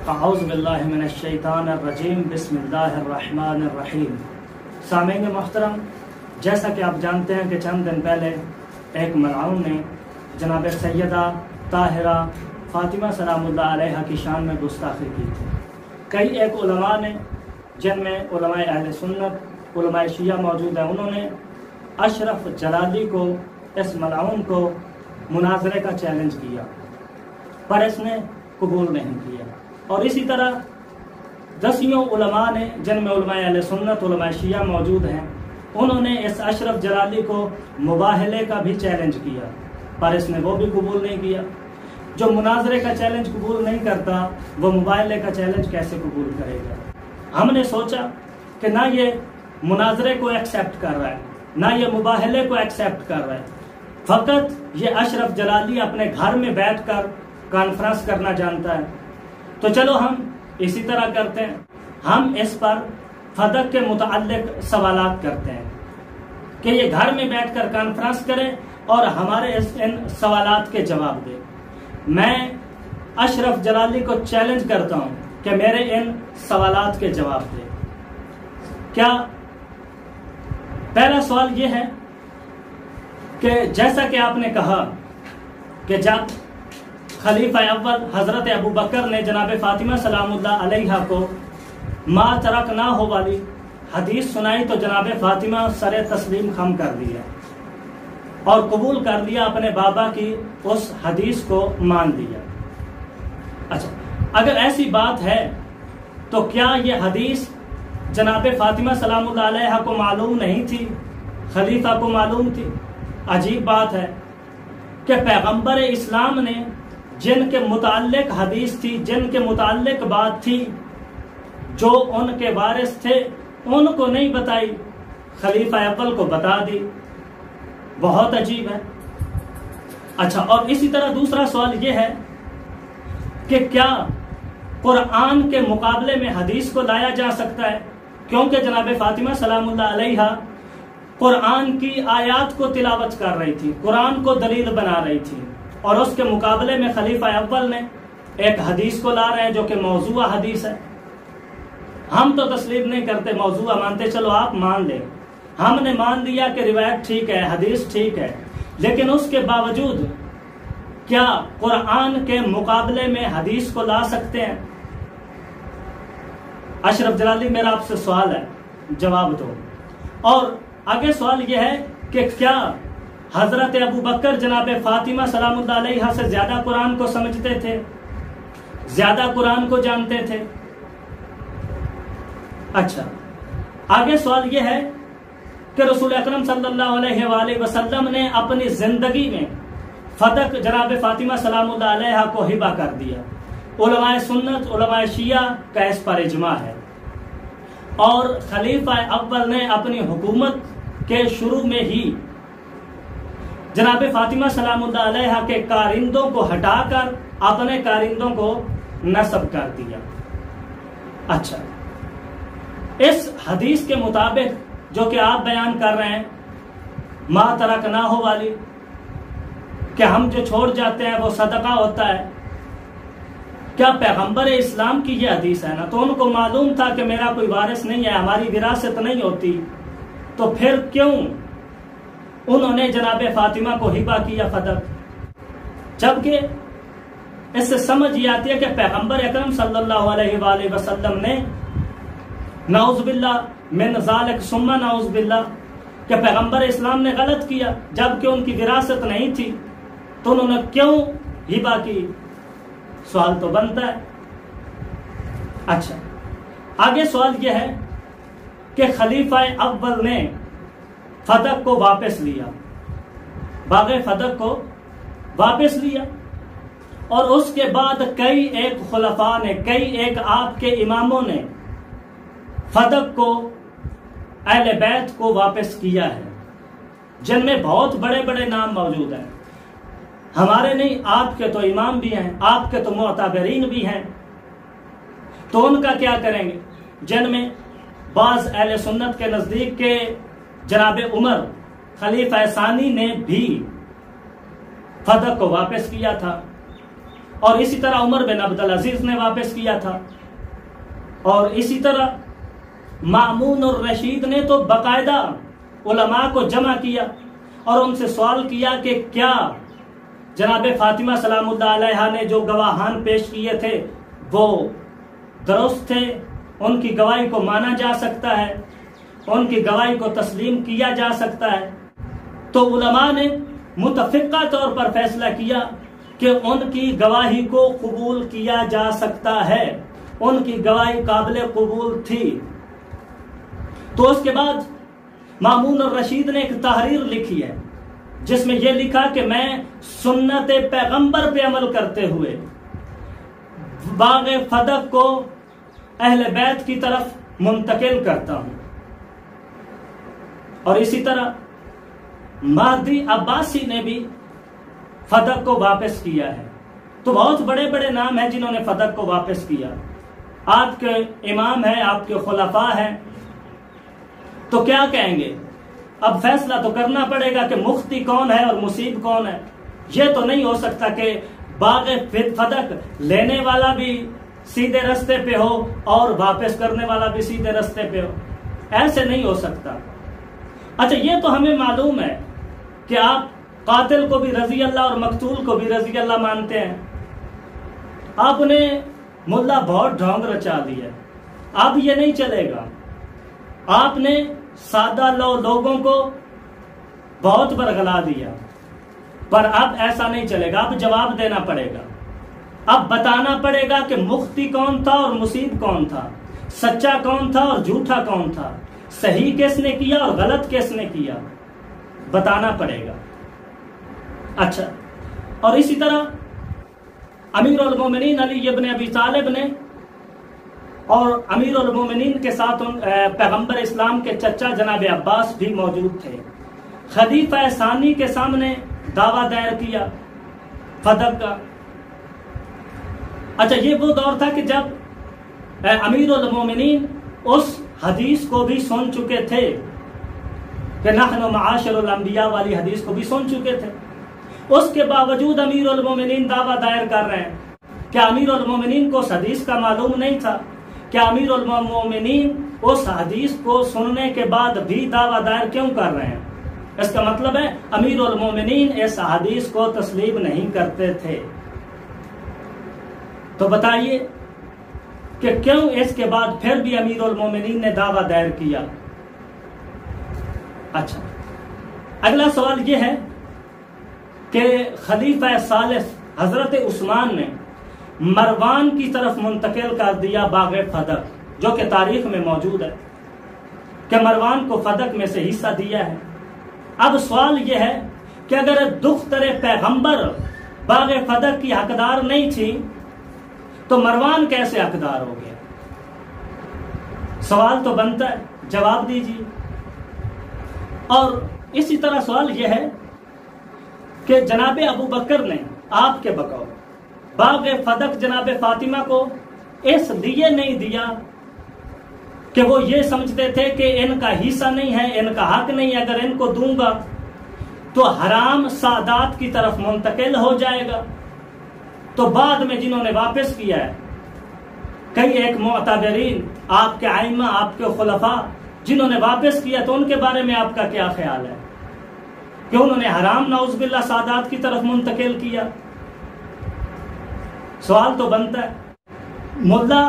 اعوذ باللہ من الشیطان الرجیم بسم اللہ الرحمن الرحیم۔ سامعین محترم، جیسا کہ آپ جانتے ہیں کہ چند دن پہلے ایک ملعون نے جناب سیدہ طاہرہ فاطمہ سلام اللہ علیہ کی شان میں گستاخی کی تھی۔ کئی ایک علماء نے، جن میں علماء اہل سنت، علماء شیعہ موجود ہیں، انہوں نے اشرف جلالی کو، اس ملعون کو مناظرے کا چیلنج کیا، پر اس نے قبول نہیں کیا۔ اور اسی طرح دسیوں علماء نے، جن میں علماء اہل سنت، علماء شیعہ موجود ہیں، انہوں نے اس اشرف جلالی کو مباہلے کا بھی چیلنج کیا، پر اس نے وہ بھی قبول نہیں کیا۔ جو مناظرے کا چیلنج قبول نہیں کرتا، وہ مباہلے کا چیلنج کیسے قبول کرے گا؟ ہم نے سوچا کہ نہ یہ مناظرے کو ایکسیپٹ کر رہا ہے، نہ یہ مباہلے کو ایکسیپٹ کر رہا ہے، فقط یہ اشرف جلالی اپنے گھر میں بیٹھ کر کانفرنس کرنا جانتا ہے۔ تو چلو ہم اسی طرح کرتے ہیں، ہم اس پر فدق کے متعلق سوالات کرتے ہیں کہ یہ گھر میں بیٹھ کر کانفرنس کرے اور ہمارے ان سوالات کے جواب دے۔ میں اشرف جلالی کو چیلنج کرتا ہوں کہ میرے ان سوالات کے جواب دے۔ کیا پہلا سوال یہ ہے کہ جیسا کہ آپ نے کہا کہ جب خلیفہ اول حضرت ابو بکر نے جناب فاطمہ سلام اللہ علیہ کو ما ترکنا ہو والی حدیث سنائی تو جناب فاطمہ سر تسلیم خم کر دیا اور قبول کر لیا، اپنے بابا کی اس حدیث کو مان لیا۔ اچھا، اگر ایسی بات ہے تو کیا یہ حدیث جناب فاطمہ سلام اللہ علیہ کو معلوم نہیں تھی، خلیفہ کو معلوم تھی؟ عجیب بات ہے کہ پیغمبر اسلام نے جن کے متعلق حدیث تھی، جن کے متعلق بات تھی، جو ان کے وارث تھے، ان کو نہیں بتائی، خلیفہ اول کو بتا دی۔ بہت عجیب ہے۔ اچھا، اور اسی طرح دوسرا سوال یہ ہے کہ کیا قرآن کے مقابلے میں حدیث کو لایا جا سکتا ہے؟ کیونکہ جناب فاطمہ سلام اللہ علیہ قرآن کی آیات کو تلاوت کر رہی تھی، قرآن کو دلیل بنا رہی تھی، اور اس کے مقابلے میں خلیفہ اول نے ایک حدیث کو لا رہے ہیں جو کہ موضوع حدیث ہے۔ ہم تو تسلیم نہیں کرتے، موضوع مانتے، چلو آپ مان لیں، ہم نے مان لیا کہ روایت ٹھیک ہے، حدیث ٹھیک ہے، لیکن اس کے باوجود کیا قرآن کے مقابلے میں حدیث کو لا سکتے ہیں؟ اشرف جلالی، میرا آپ سے سوال ہے، جواب دو۔ اور آگے سوال یہ ہے کہ کیا حضرت ابو بکر جناب فاطمہ سلام اللہ علیہ سے زیادہ قرآن کو سمجھتے تھے، زیادہ قرآن کو جانتے تھے؟ اچھا، آگے سوال یہ ہے کہ رسول اکرم صلی اللہ علیہ وآلہ وسلم نے اپنی زندگی میں فدق جناب فاطمہ سلام اللہ علیہ کو ہبہ کر دیا۔ علماء سنت، علماء شیعہ کا اس پر اجماع ہے، اور خلیفہ اول نے اپنی حکومت کے شروع میں ہی جناب فاطمہ سلام اللہ علیہ کے کارندوں کو ہٹا کر اپنے کارندوں کو نصب کر دیا۔ اچھا، اس حدیث کے مطابق جو کہ آپ بیان کر رہے ہیں، ما ترکنا ہو والی، کہ ہم جو چھوڑ جاتے ہیں وہ صدقہ ہوتا ہے، کیا پیغمبر اسلام کی یہ حدیث ہے نا؟ تو ان کو معلوم تھا کہ میرا کوئی وارث نہیں ہے، ہماری وراثت نہیں ہوتی، تو پھر کیوں انہوں نے جناب فاطمہ کو ہبہ کیا فدق؟ جبکہ اس سے سمجھ یہ آتی ہے کہ پیغمبر اکرم صلی اللہ علیہ وآلہ وسلم نے نعوذ باللہ من ذالک ثم نعوذ باللہ کہ پیغمبر اسلام نے غلط کیا، جبکہ ان کی وراثت نہیں تھی، تو انہوں نے کیوں ہبہ کی؟ سوال تو بنتا ہے۔ اچھا، آگے سوال یہ ہے کہ خلیفہ اول نے فدق کو واپس لیا، باغ فدق کو واپس لیا، اور اس کے بعد کئی ایک خلفاء نے، کئی ایک آپ کے اماموں نے فدق کو، اہل بیت کو واپس کیا ہے، جن میں بہت بڑے بڑے نام موجود ہیں، ہمارے نہیں، آپ کے تو امام بھی ہیں، آپ کے تو معتبرین بھی ہیں۔ تو ان کا کیا کریں گے؟ جن میں بعض اہل سنت کے نزدیک کے جناب عمر خلیفہ ثانی نے بھی فدق کو واپس کیا تھا، اور اسی طرح عمر بن عبدالعزیز نے واپس کیا تھا، اور اسی طرح مامون الرشید نے تو باقاعدہ علماء کو جمع کیا اور ان سے سوال کیا کہ کیا جناب فاطمہ سلام اللہ علیہا نے جو گواہان پیش کیے تھے وہ درست تھے، ان کی گواہی کو مانا جا سکتا ہے، ان کی گواہی کو تسلیم کیا جا سکتا ہے؟ تو علماء نے متفقہ طور پر فیصلہ کیا کہ ان کی گواہی کو قبول کیا جا سکتا ہے، ان کی گواہی قابل قبول تھی۔ تو اس کے بعد مامون الرشید نے ایک تحریر لکھی ہے جس میں یہ لکھا کہ میں سنت پیغمبر پہ عمل کرتے ہوئے باغ فدق کو اہل بیت کی طرف منتقل کرتا ہوں، اور اسی طرح مہدی عباسی نے بھی فدق کو واپس کیا ہے۔ تو بہت بڑے بڑے نام ہیں جنہوں نے فدق کو واپس کیا، آپ کے امام ہیں، آپ کے خلفاء ہیں، تو کیا کہیں گے؟ اب فیصلہ تو کرنا پڑے گا کہ مفتی کون ہے اور مصیب کون ہے۔ یہ تو نہیں ہو سکتا کہ باغ فدق لینے والا بھی سیدھے رستے پہ ہو اور واپس کرنے والا بھی سیدھے رستے پہ ہو، ایسے نہیں ہو سکتا۔ اچھا، یہ تو ہمیں معلوم ہے کہ آپ قاتل کو بھی رضی اللہ اور مقتول کو بھی رضی اللہ مانتے ہیں، آپ نے ملا بہت ڈھونگ رچا دیا، اب یہ نہیں چلے گا۔ آپ نے سادہ لوگوں کو بہت برگلا دیا، پر اب ایسا نہیں چلے گا، اب جواب دینا پڑے گا، اب بتانا پڑے گا کہ مفتی کون تھا اور مصیب کون تھا، سچا کون تھا اور جھوٹا کون تھا، صحیح کس نے کیا اور غلط کس نے کیا، بتانا پڑے گا۔ اچھا، اور اسی طرح امیر المومنین علی ابن ابی طالب نے اور امیر المومنین کے ساتھ پیغمبر اسلام کے چچا جناب عباس بھی موجود تھے، خلیفہ ثانی کے سامنے دعویٰ دائر کیا فدق کا۔ اچھا، یہ وہ دور تھا کہ جب امیر المومنین اس حدیث کو بھی سن چکے تھے کہ نحن معاشر الانبیاء والی حدیث کو بھی سن چکے تھے، اس کے باوجود امیر المومنین دعویٰ دائر کر رہے ہیں۔ کیا امیر المومنین کو اس حدیث کا معلوم نہیں تھا؟ کیا امیر المومنین اس حدیث کو سننے کے بعد بھی دعویٰ دائر کیوں کر رہے ہیں؟ اس کا مطلب ہے امیر المومنین اس حدیث کو تسلیم نہیں کرتے تھے۔ تو بتائیے کہ کیوں اس کے بعد پھر بھی امیر المومنین نے دعویٰ دائر کیا؟ اچھا، اگلا سوال یہ ہے کہ خلیفہ ثالث حضرت عثمان نے مروان کی طرف منتقل کر دیا باغ فدق، جو کہ تاریخ میں موجود ہے کہ مروان کو فدق میں سے حصہ دیا ہے۔ اب سوال یہ ہے کہ اگر دختر پیغمبر باغ فدق کی حقدار نہیں تھی تو مروان کیسے حقدار ہو گیا؟ سوال تو بنتا ہے، جواب دیجیے۔ اور اسی طرح سوال یہ ہے کہ جناب ابو بکر نے آپ کے بقول باغ فدق جناب فاطمہ کو اس لیے نہیں دیا کہ وہ یہ سمجھتے تھے کہ ان کا حصہ نہیں ہے، ان کا حق نہیں ہے، اگر ان کو دوں گا تو حرام سادات کی طرف منتقل ہو جائے گا۔ تو بعد میں جنہوں نے واپس کیا ہے، کئی ایک معتبرین، آپ کے ائمہ، آپ کے خلفاء جنہوں نے واپس کیا، تو ان کے بارے میں آپ کا کیا خیال ہے کہ انہوں نے حرام نعوذ باللہ سادات کی طرف منتقل کیا؟ سوال تو بنتا ہے، ملا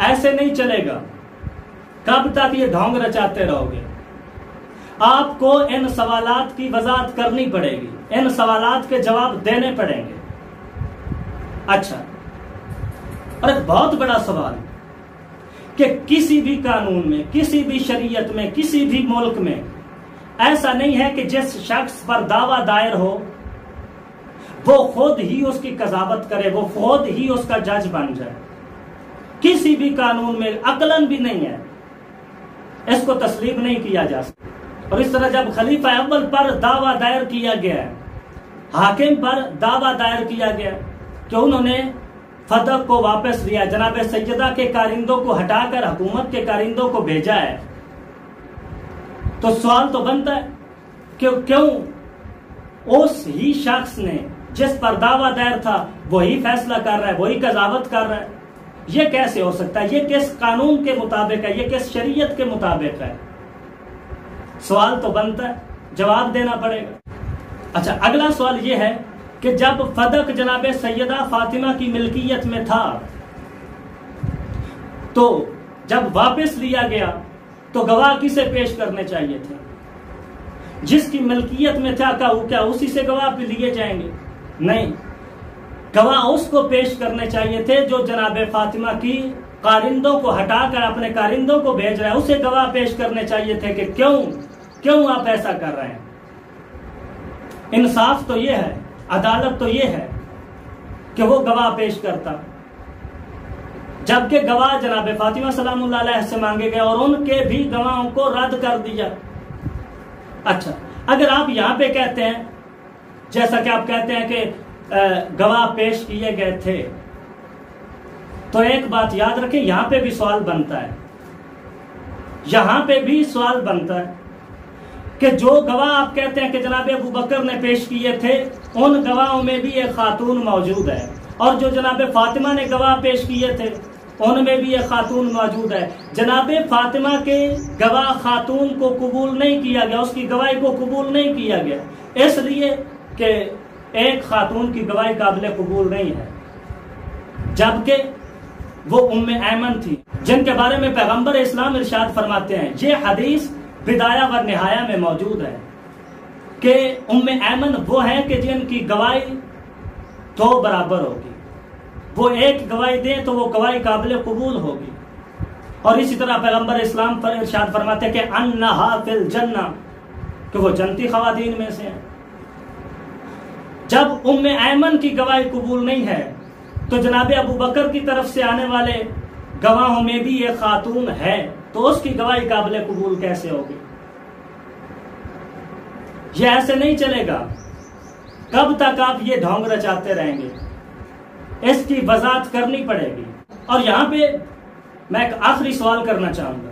ایسے نہیں چلے گا، کب تک یہ ڈھونگ رچاتے رہو گے؟ آپ کو ان سوالات کی وضاحت کرنی پڑے گی، ان سوالات کے جواب دینے پڑیں گے۔ اچھا، اور ایک بہت بڑا سوال کہ کسی بھی قانون میں، کسی بھی شریعت میں، کسی بھی ملک میں ایسا نہیں ہے کہ جس شخص پر دعویٰ دائر ہو وہ خود ہی اس کی قضاوت کرے، وہ خود ہی اس کا جج بن جائے۔ کسی بھی قانون میں عقلاً بھی نہیں ہے، اس کو تسلیم نہیں کیا جا سکتا۔ اور اس طرح جب خلیفہ اول پر دعویٰ دائر کیا گیا ہے، حاکم پر دعویٰ دائر کیا گیا کہ انہوں نے فدق کو واپس لیا، جناب سیدہ کے کارندوں کو ہٹا کر حکومت کے کارندوں کو بھیجا ہے، تو سوال تو بنتا ہے کہ کیوں اس ہی شخص نے جس پر دعویٰ دائر تھا وہی فیصلہ کر رہا ہے، وہی قضاوت کر رہا ہے؟ یہ کیسے ہو سکتا ہے؟ یہ کس قانون کے مطابق ہے؟ یہ کس شریعت کے مطابق ہے؟ سوال تو بنتا ہے، جواب دینا پڑے گا۔ اچھا، اگلا سوال یہ ہے کہ جب فدق جناب سیدہ فاطمہ کی ملکیت میں تھا تو جب واپس لیا گیا تو گواہ کسے پیش کرنے چاہیے تھے؟ جس کی ملکیت میں تھا کیا اسی سے گواہ پہ لیے جائیں گے؟ نہیں، گواہ اس کو پیش کرنے چاہیے تھے جو جناب فاطمہ کی کارندوں کو ہٹا کر اپنے کارندوں کو بھیج رہا ہے، اسے گواہ پیش کرنے چاہیے تھے کہ کیوں آپ ایسا کر رہے ہیں۔ انصاف تو یہ ہے، عدالت تو یہ ہے کہ وہ گواہ پیش کرتا، جبکہ گواہ جناب فاطمہ سلام اللہ علیہ سے مانگے گئے اور ان کے بھی گواہوں کو رد کر دیا۔ اچھا، اگر آپ یہاں پہ کہتے ہیں جیسا کہ آپ کہتے ہیں کہ گواہ پیش کیے گئے تھے، تو ایک بات یاد رکھیں، یہاں پہ بھی سوال بنتا ہے، یہاں پہ بھی سوال بنتا ہے کہ جو گواہ آپ کہتے ہیں کہ جناب ابو بکر نے پیش کیے تھے، ان گواہوں میں بھی ایک خاتون موجود ہے، اور جو جناب فاطمہ نے گواہ پیش کیے تھے ان میں بھی ایک خاتون موجود ہے۔ جناب فاطمہ کے گواہ خاتون کو قبول نہیں کیا گیا، اس کی گواہی کو قبول نہیں کیا گیا، اس لیے کہ ایک خاتون کی گواہی قابل قبول نہیں ہے، جبکہ وہ ام ایمن تھی جن کے بارے میں پیغمبر اسلام ارشاد فرماتے ہیں، یہ حدیث بدایہ و نہایہ میں موجود ہے کہ ام ایمن وہ ہیں کہ جن کی گواہی دو برابر ہوگی، وہ ایک گواہی دیں تو وہ گواہی قابل قبول ہوگی۔ اور اسی طرح پیغمبر اسلام پر ارشاد فرماتے ہیں کہ انہا فی الجنہ، کہ وہ جنتی خواتین میں سے ہیں۔ جب ام ایمن کی گواہی قبول نہیں ہے تو جناب ابو بکر کی طرف سے آنے والے گواہوں میں بھی ایک خاتون ہے، تو اس کی گواہی قابل قبول کیسے ہوگی؟ یہ ایسے نہیں چلے گا۔ کب تک آپ یہ ڈھونگ رچاتے رہیں گے؟ اس کی وضاحت کرنی پڑے گی۔ اور یہاں پہ میں ایک آخری سوال کرنا چاہوں گا،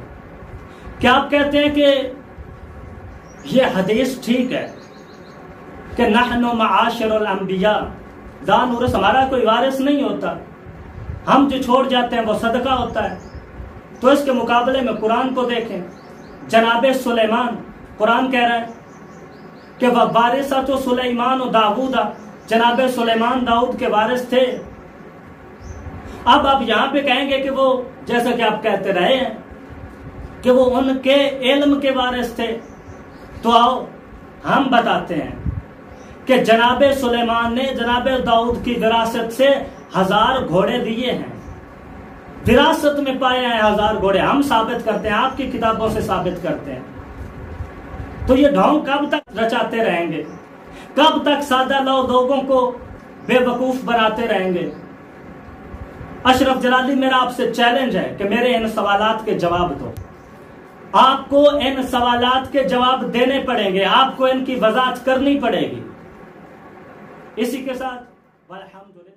کیا آپ کہتے ہیں کہ یہ حدیث ٹھیک ہے کہ نحن معاشر الانبیاء لا نورث، ہمارا کوئی وارث نہیں ہوتا، ہم جو چھوڑ جاتے ہیں وہ صدقہ ہوتا ہے؟ تو اس کے مقابلے میں قرآن کو دیکھیں، جناب سلیمان، قرآن کہہ رہا ہے کہ وَوَارِثَةُ سُلَيْمَانُ دَاوُودَ، جناب سلیمان داؤد کے وارث تھے۔ اب آپ یہاں پہ کہیں گے کہ وہ، جیسا کہ آپ کہتے رہے ہیں کہ وہ ان کے علم کے وارث تھے، تو آؤ ہم بتاتے ہیں کہ جناب سلیمان نے جناب داؤد کی وراثت سے 1000 گھوڑے دیے ہیں، وراثت میں پائے ہیں 1000 گھوڑے، ہم ثابت کرتے ہیں، آپ کی کتابوں سے ثابت کرتے ہیں۔ تو یہ ڈھونگ کب تک رچاتے رہیں گے؟ کب تک سادہ لوگوں کو بے وقوف بناتے رہیں گے؟ اشرف جلالی، میرا آپ سے چیلنج ہے کہ میرے ان سوالات کے جواب دو۔ آپ کو ان سوالات کے جواب دینے پڑیں گے، آپ کو ان کی وضاحت کرنی پڑے گی۔ اسی کے ساتھ والحمدللہ۔